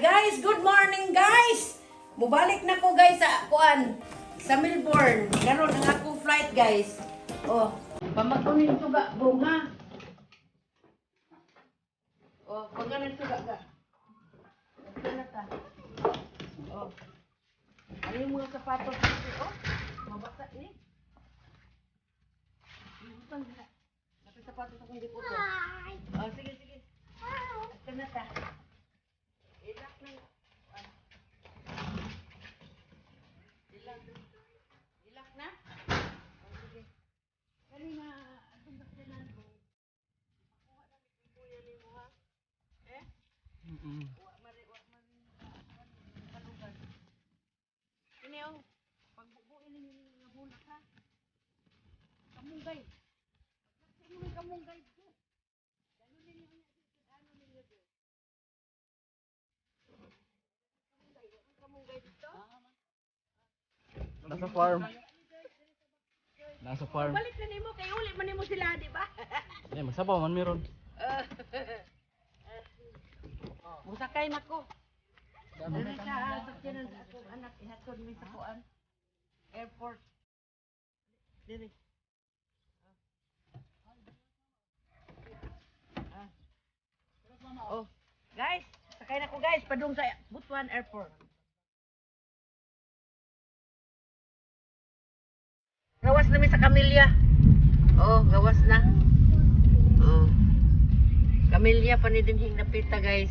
Guys, good morning guys. Mubalik na ko guys sa kuan sa Melbourne. Karon ang akong flight guys. Oh, pamakunin suga bong ha. Oh, pangalan suga ga. Ano ta? Oh. Ano yung mga sapatos dito? Oh, mabasa ni. Bukan na. Napay sapatos akong di puto. Oh, sige sige. Ano na ta? Ilak na. Ilak na? Oh, sige. Kanina, atong bakyanan ko. Makuha na ni Kuya ni mo ha? Eh? Wa mari palugan. Ini oh, pagbubuin ninyo nga bulak ha. Kamunggay. Pagkaksin mo kamunggay dito. Ganun ninyo niya dito. Ano ninyo dito? Kamunggay dito? Nasa farm. Nasa farm. Balik na nimo kay uli man nimo sila, di ba? Eh, magsabaw man meron. Musakay nako. Dali ka sa tiyan sa akong anak ihatod mi sa kuan. Airport. Dili. Oh, guys, sakay na ko guys padung sa Butuan Airport. Gawas na mi sa Camellia. Oh, gawas na. Oh. Camellia pa ni dinhing napita guys.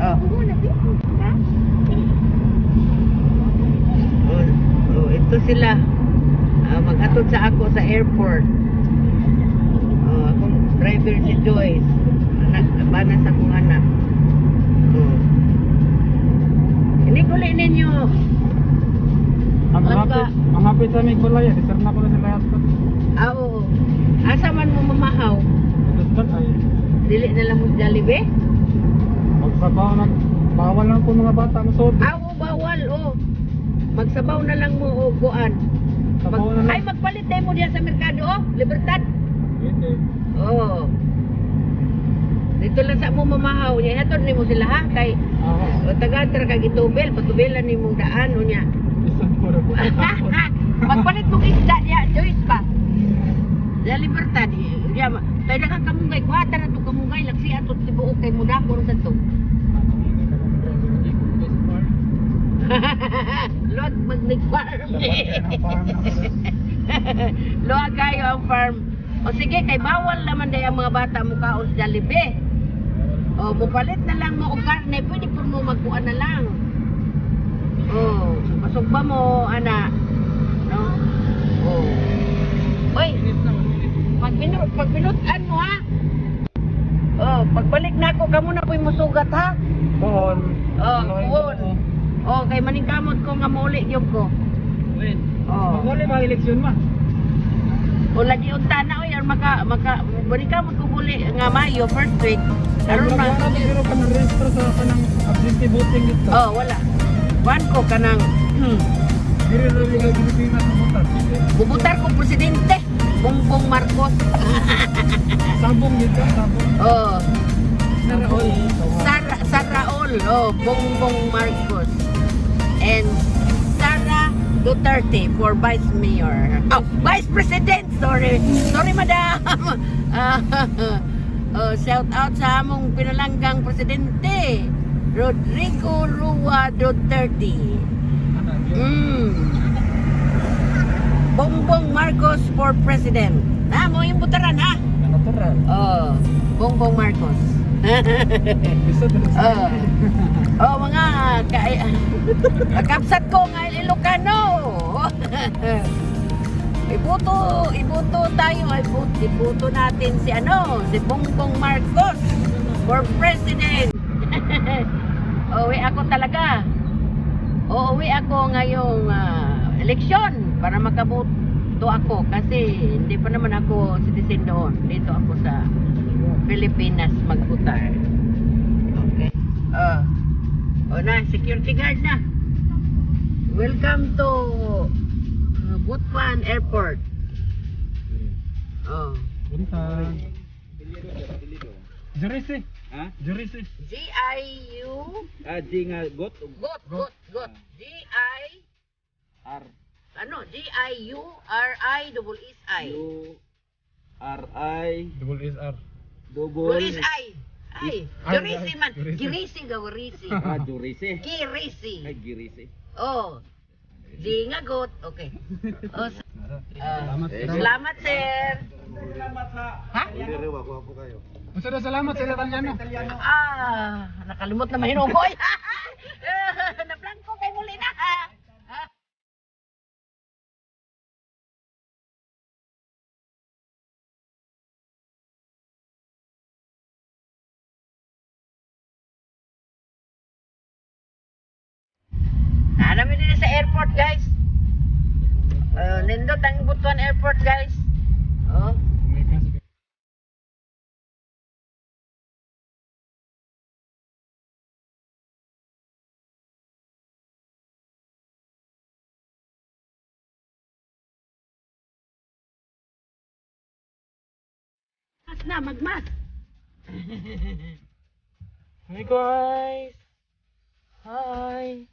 Oh. Oh, ito sila. Maghatod sa ako sa airport. Akong driver si Joyce. Anak, bana sa akong anak. Oh. Hindi kuli ninyo. Ang Ano hapit, ba? ang hapit sa may kulay, disar na ko na sila lahat. Oo. Asa man mo mamahaw? Disar ay, Dili na lang mo sa Jollibee? magsabaw na, bawal lang po mga bata, masod. Oo, bawal. Oh. Magsabaw na lang mo o kuan. Sabaw na lang. Ay, magpalit tayo mo diyan sa merkado, oh. Libertad. Hindi. Oo. Dito lang sa mo mamahaw niya. Hatod ni mo sila ha. Kay Ako, taga-tra kag itubel. Patubelan ni mong daan o niya. isang puro po sa tapon. Magpalit mo isda niya. Joyce ba? La Libertad. Diya, tayo na kang kamunggay. Kuhata na ito kamunggay. Lagsi atot si buok kay Mudako sa ito. Lord, mag-farm. Luha kayo ang farm. O sige, kay bawal naman day ang mga bata mo kaon sa Jollibee. O, mupalit na lang mo o karne. Pwede po mo magkuhan na lang. O, masugba mo, ana. No? O. Oy, pagpinutan mo ha. O, pagbalik na ako, kamo na po'y musugat ha. Pohon. Pohon. O, kay maningkamot ko nga muli yung ko. Wait. O. Muli ba eleksyon ma? O lagi unta na o yan maka balik ka mo kubuli nga Mayo first week. Karon Pero na pero kan registro sa buting dito. Oh, wala. Kuan ko kanang Diri na rin ang Pilipinas ng butan. bubutar ko presidente Bongbong Marcos. Sabong dito, sabong. Oh, Naraol. Saraol, oh, Bongbong Marcos. And Sara Duterte for Vice Mayor. Oh, Vice President, sorry. Sorry, madam. Oh, shout out sa among pinalanggang presidente, Rodrigo Rua Duterte. Bongbong Marcos for President. Mo yung butaran, ha? Natural. Oh, Bongbong Marcos. Bisa din Oh. Oh, mga kapsat ko nga Ilocano. Iboto tayo, iboto natin si si Bongbong Marcos for president. Uwi ako talaga. Uuwi ako ngayong eleksyon para makaboto ako kasi hindi pa naman ako citizen doon. Dito ako sa Pilipinas magbutar. Okay. Na, security guard na. Welcome to Butuan Airport. Punta. Jurisi. Ha? Jurisi. G-I-U Di nga got. Got. G-I R. G-I-U-R-I-S-I. U R I Double is R. double I. Ay, Girisi man. Girisi. Girisi daw, Girisi. Jurisi. Girisi. Ay girisi. Oh. Di nga got. Okay. Oh, Salamat. salamat, sir. Ha? Salamat sa Italiano. Nakalimot na mahinugoy. Nablangko kay muli na. Namin din sa airport, guys. Nindot ang Butuan Airport, guys. Oh. Mas na, magmas. Hi guys. Hi.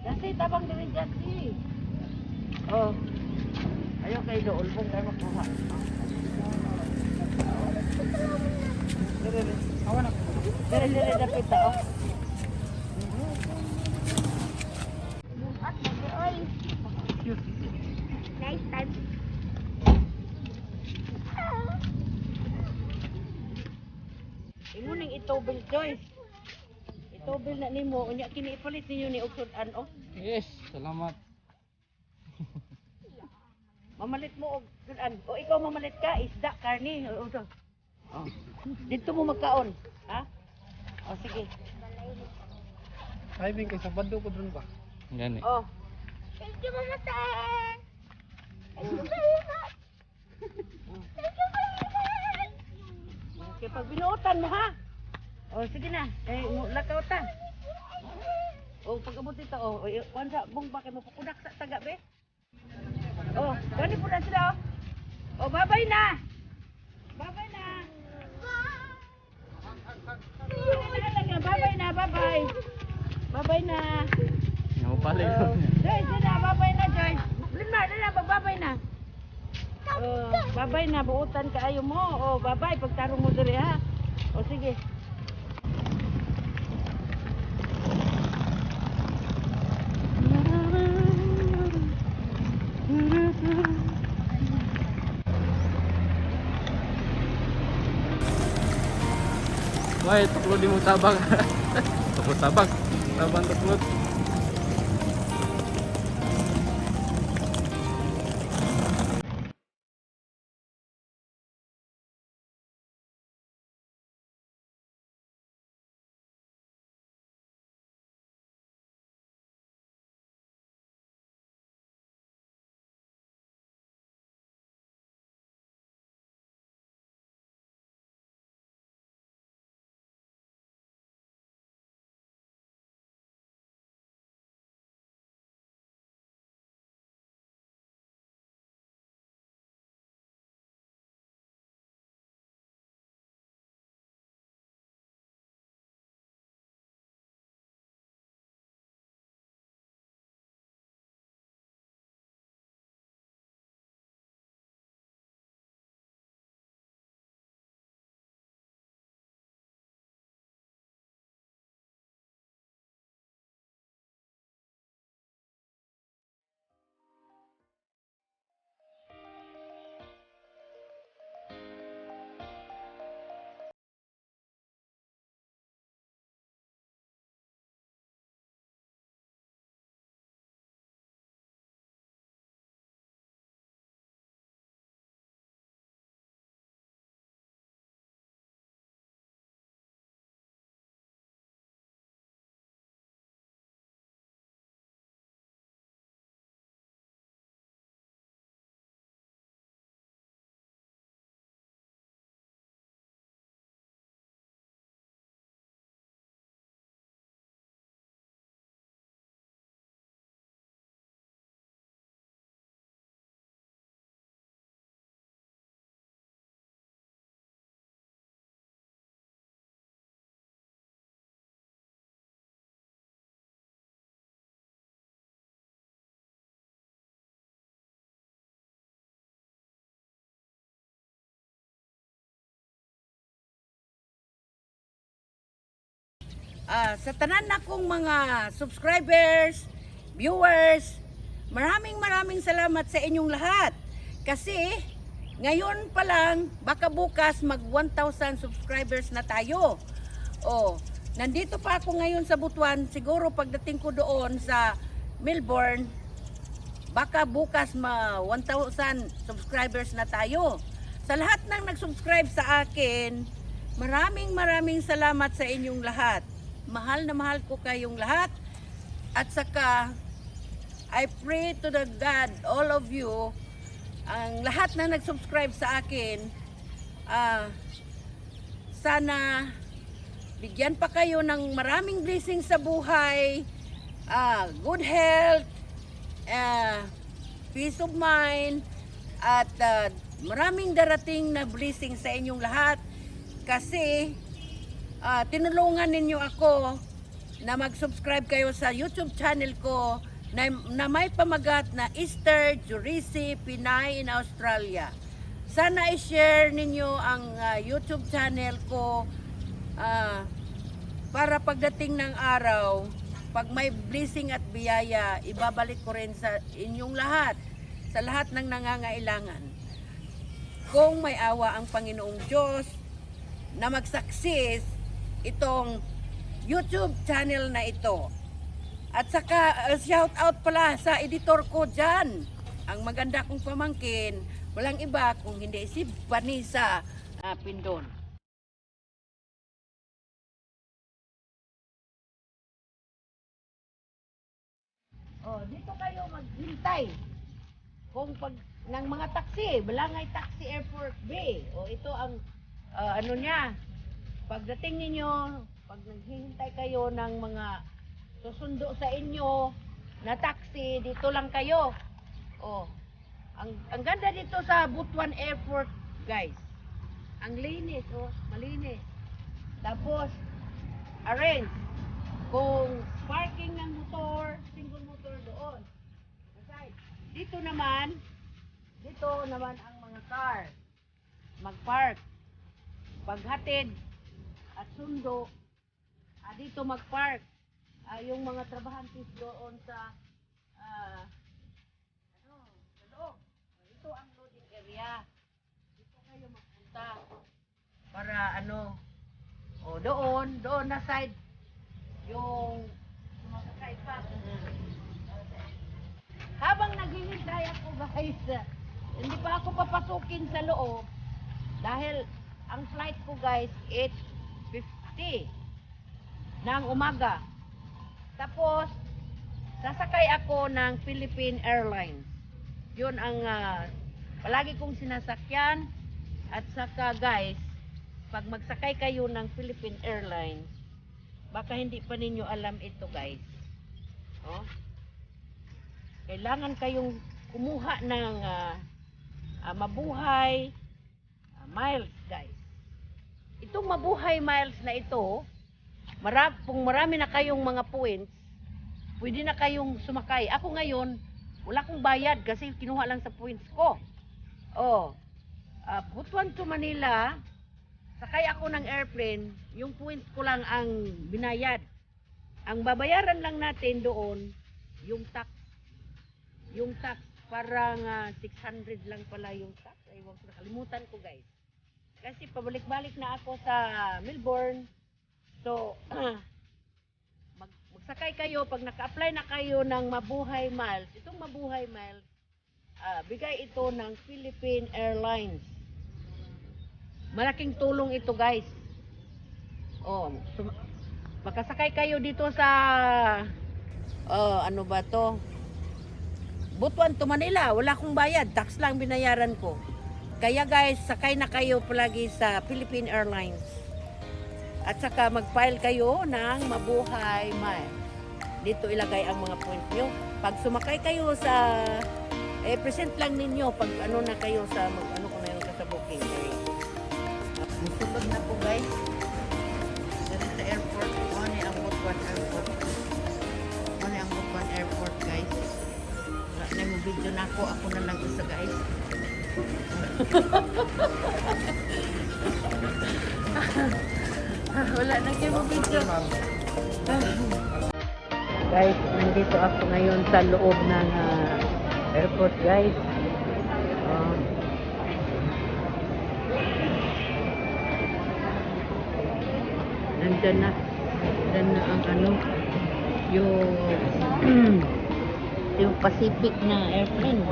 Kasi tabang diri dyan, Oh. Ayaw kayo doon, kung tayo makuha. Dire. Awan ako. Dire dapit ta, oh. At oy. Nice time. Imuning itobil, Joyce. Itobil na nimo, unya kini ipalit ninyo ni Uksudan, oh. Yes, salamat. Mamalit mo og sudan. O ikaw mamalit ka, isda, karni. O to. Oh. Dito mo magkaon, ha? O sige. Driving kay Sabado ko dun ba? Gani. Oh. Thank you, Mama Tan. Thank you very much. Thank you very much. Okay, pag binuotan mo, ha? O sige na. Lakaw ta. O pag-abot dito, o kuwan sa bong bakit mo pukudak sa taga, be? Oh, kunin po na sila, oh. Oh, bye-bye na. Bye-bye na. Bye-bye na, bye-bye. Bye-bye na. Napali ko. Joyce, na, bye-bye na, Joyce. Lima, bye-bye na. Oh, bye-bye na, buutan ka ayo mo. Oh, bye-bye, pagtarong mo diri, ha. Oh, sige. Why, tuklod di mo tabang. Tuklod tabang. Tabang tuklod. sa tanan na kong mga subscribers, viewers, maraming salamat sa inyong lahat. Kasi ngayon pa lang, baka bukas mag 1,000 subscribers na tayo. Oh, nandito pa ako ngayon sa Butuan. Siguro pagdating ko doon sa Melbourne, baka bukas 1,000 subscribers na tayo. Sa lahat ng nag-subscribe sa akin, maraming salamat sa inyong lahat. Mahal na mahal ko kayong lahat. At saka, I pray to the God, all of you, ang lahat na nag-subscribe sa akin, sana bigyan pa kayo ng maraming blessings sa buhay, good health, peace of mind, at maraming darating na blessings sa inyong lahat. Kasi tinulungan ninyo ako na mag-subscribe kayo sa YouTube channel ko na may pamagat na Easter Jurisi Pinay in Australia. Sana i-share ninyo ang YouTube channel ko para pagdating ng araw, pag may blessing at biyaya, ibabalik ko rin sa inyong lahat, sa lahat ng nangangailangan. Kung may awa ang Panginoong Diyos na mag-success itong YouTube channel na ito. At saka shout out pala sa editor ko dyan, ang maganda kong pamangkin, walang iba kung hindi si Vanessa Pindon. Oh, dito kayo maghintay. Kung pag ng mga taxi, Balangay Taxi Airport Bay. O ito ang ano niya. Pagdating ninyo, pag naghihintay kayo ng mga susundo sa inyo na taxi, dito lang kayo. Oh, ang ganda dito sa Butuan Airport, guys. Ang linis, oh, malinis. Tapos, arrange. Kung parking ng motor, single motor doon. Aside. Dito naman ang mga car. Mag-park. Paghatid at sundo, dito mag-park. Yung mga trabahantes doon sa sa loob. Ito ang loading area. Dito kayo magpunta para doon na side yung sumasakay pa. Habang naghihintay ako, guys, hindi pa ako papasukin sa loob dahil ang flight ko, guys, 8:50 ng umaga. Tapos, sasakay ako ng Philippine Airlines. Yun ang palagi kong sinasakyan. At saka, guys, pag magsakay kayo ng Philippine Airlines, baka hindi pa ninyo alam ito, guys. Oh? Kailangan kayong kumuha ng mabuhay miles, guys. Itong mabuhay miles na ito, kung marami na kayong mga points, pwede na kayong sumakay. Ako ngayon, wala akong bayad kasi kinuha lang sa points ko. Oh, Butuan to Manila, sakay ako ng airplane, yung points ko lang ang binayad. Ang babayaran lang natin doon, yung tax. Yung tax, parang 600 lang pala yung tax. Ay, nakalimutan ko, guys. Kasi pabalik-balik na ako sa Melbourne. So, magsakay kayo, pag naka-apply na kayo ng mabuhay miles, itong mabuhay miles, bigay ito ng Philippine Airlines. Malaking tulong ito, guys. Oh, makasakay kayo dito sa, ano ba to? Butuan to Manila, wala akong bayad, tax lang binayaran ko. Kaya guys, sakay na kayo palagi sa Philippine Airlines. At saka mag-file kayo ng mabuhay miles. Dito ilagay ang mga points nyo. Pag sumakay kayo sa, present lang ninyo pag ano na kayo sa, ano ko na yun sa booking. Musulog na po, guys. Dito sa airport, ano ang Butuan Airport. Ano ang Butuan Airport, guys. Wala na yung video na ako na lang isa, guys. Wala na kayo video. Guys, nandito ako ngayon sa loob ng airport, guys. Uh, nandyan na. Nandyan na ang ano, yung yung Pacific na airplane.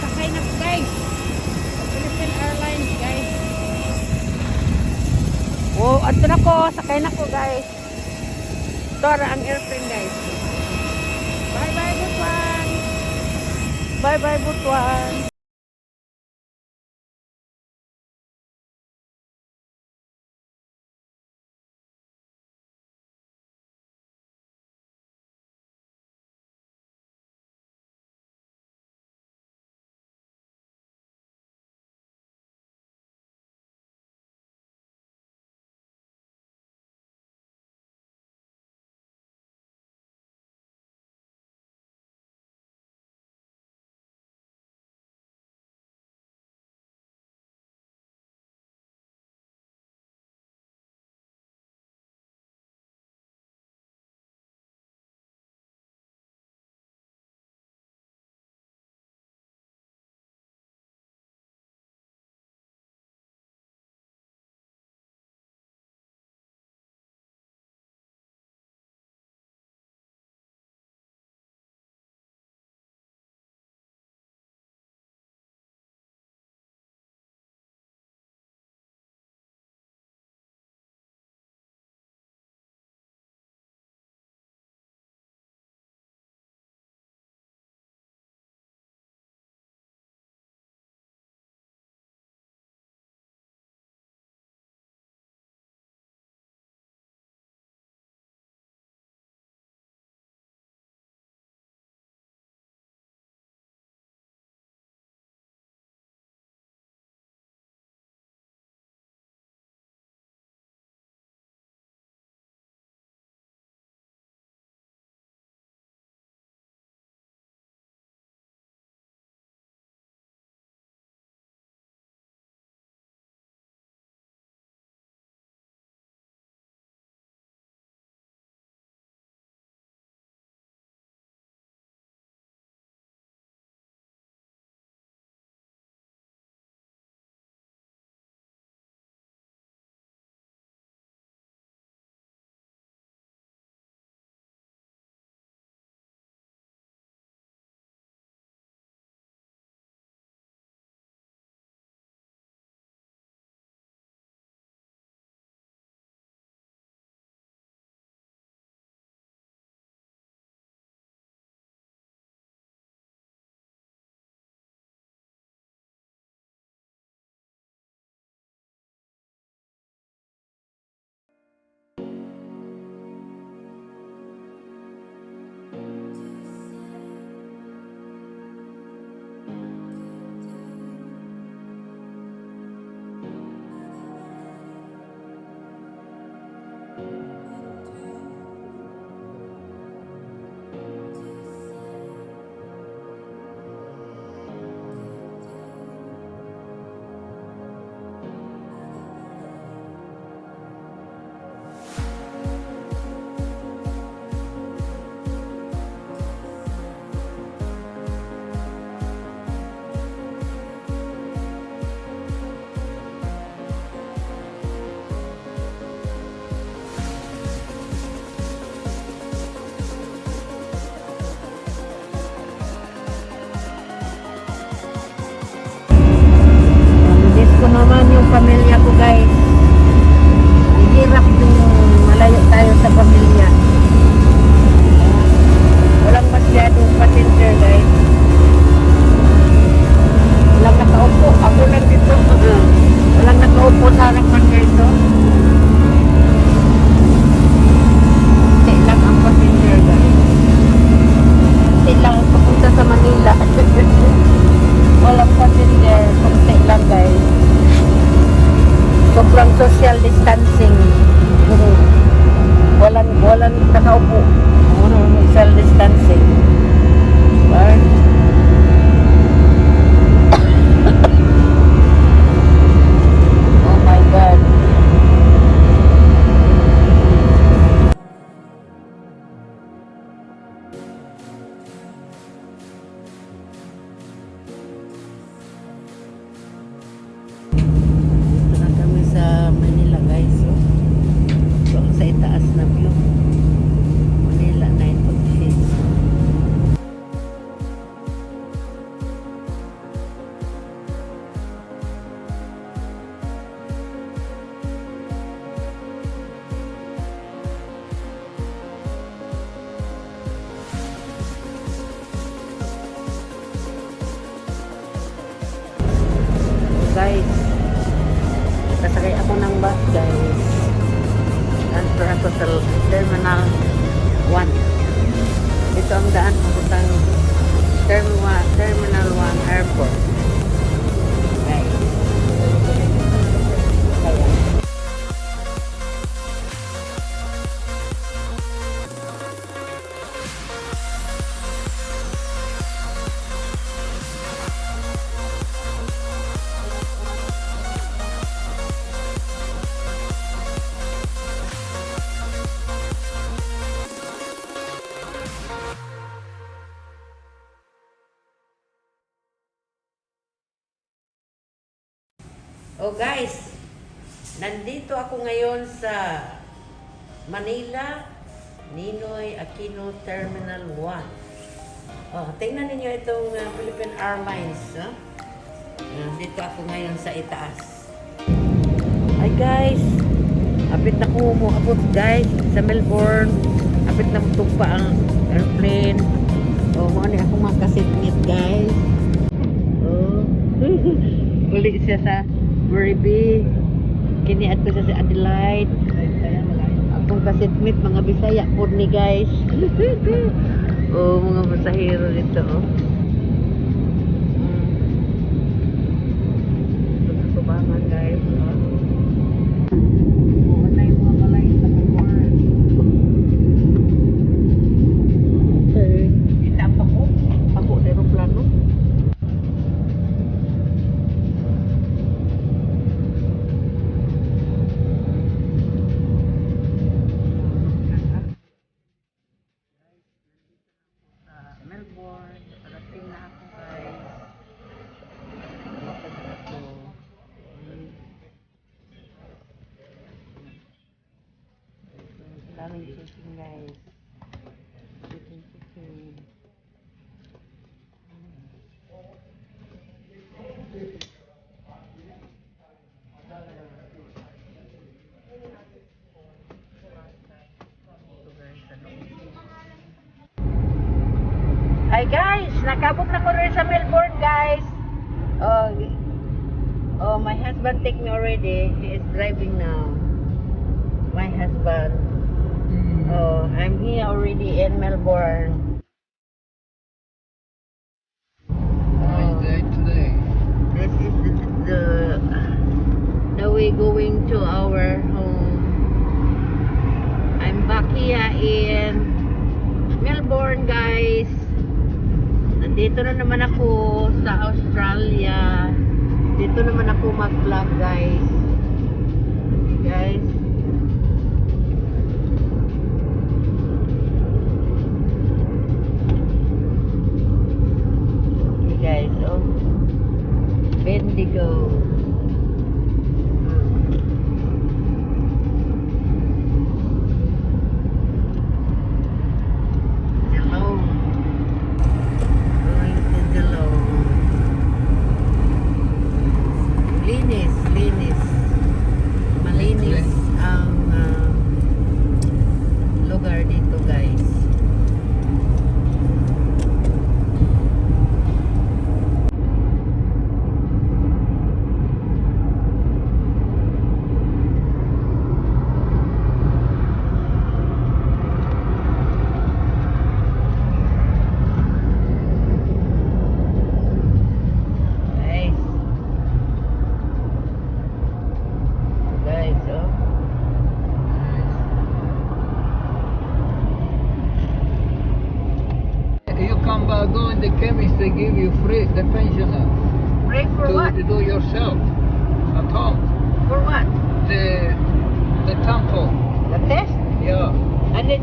Sakay na po, guys. Philippine Airlines, guys. Oh, ato na ko. Sakay na ko, guys. Ito ang airplane, guys. Bye-bye, Butuan. Bye-bye, Butuan. sobrang social distancing. Walang nakaupo. Social distancing. Right? Oh my God. Dito na kami sa Manila guys. So, sa itaas na view. Manila Night of Shades. Guys, kasakay ako ng bus guys. Transfer ako sa Terminal 1. Ito ang daan papuntang Terminal 1 Airport. Guys. Kaya. Oh guys, nandito ako ngayon sa Manila Ninoy Aquino Terminal 1. Oh, tingnan ninyo itong Philippine Airlines. Huh? Nandito ako ngayon sa itaas. Hi guys, apit na ko abot guys sa Melbourne. Apit na tugpa ang airplane. Oh, mo ni ako makasitngit guys. Oh. Uli siya sa Muribi. Kini ato siya sa Adelaide. Akong kasitmit mga Bisaya po ni guys. Oh, mga pasahero dito oh. Subangan guys. Oh, na yung mga balay sa Melbourne. Okay. Kita pa ko. Ako na aeroplano. Melbourne, parating na ako guys. Lapad na ako. Daming checking guys. Checking. Hi guys, nakabot na ko rin sa Melbourne guys. Oh, my husband take me already. He is driving now. My husband. Oh, I'm here already in Melbourne. Nice day today. This is the way going to our home. I'm back here in Melbourne guys. Nandito na naman ako sa Australia. Dito naman ako mag-vlog guys. Guys. Okay guys, oh. Bendigo. Linis. Malinis ang lugar dito guys. give you free, the pensioner, Pray for to what? do yourself at home. For what? The tampon. The test? Yeah. And then,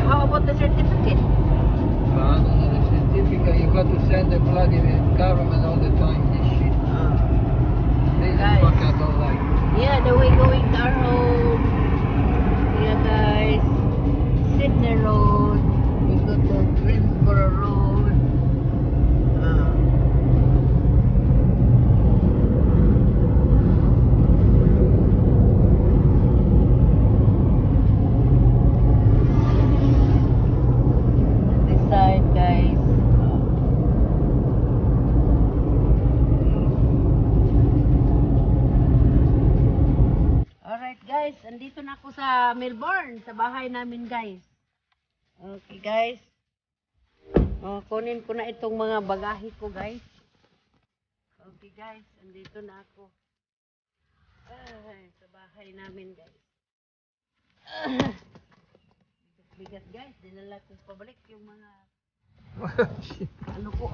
how about the certificate? The certificate, you got to send the bloody government all the time, this shit. This is Guys. what I don't like. Yeah, the way going to our home. Yeah, guys. Sydney Road. We go to Greensboro Road. This side, guys. Alright guys, andito na ako sa Melbourne, sa bahay namin guys. Okay guys. Kunin ko na itong mga bagahe ko guys. Okay guys, andito na ako. Sa bahay namin guys. Bigat guys, dinala ko pabalik yung mga ano ko.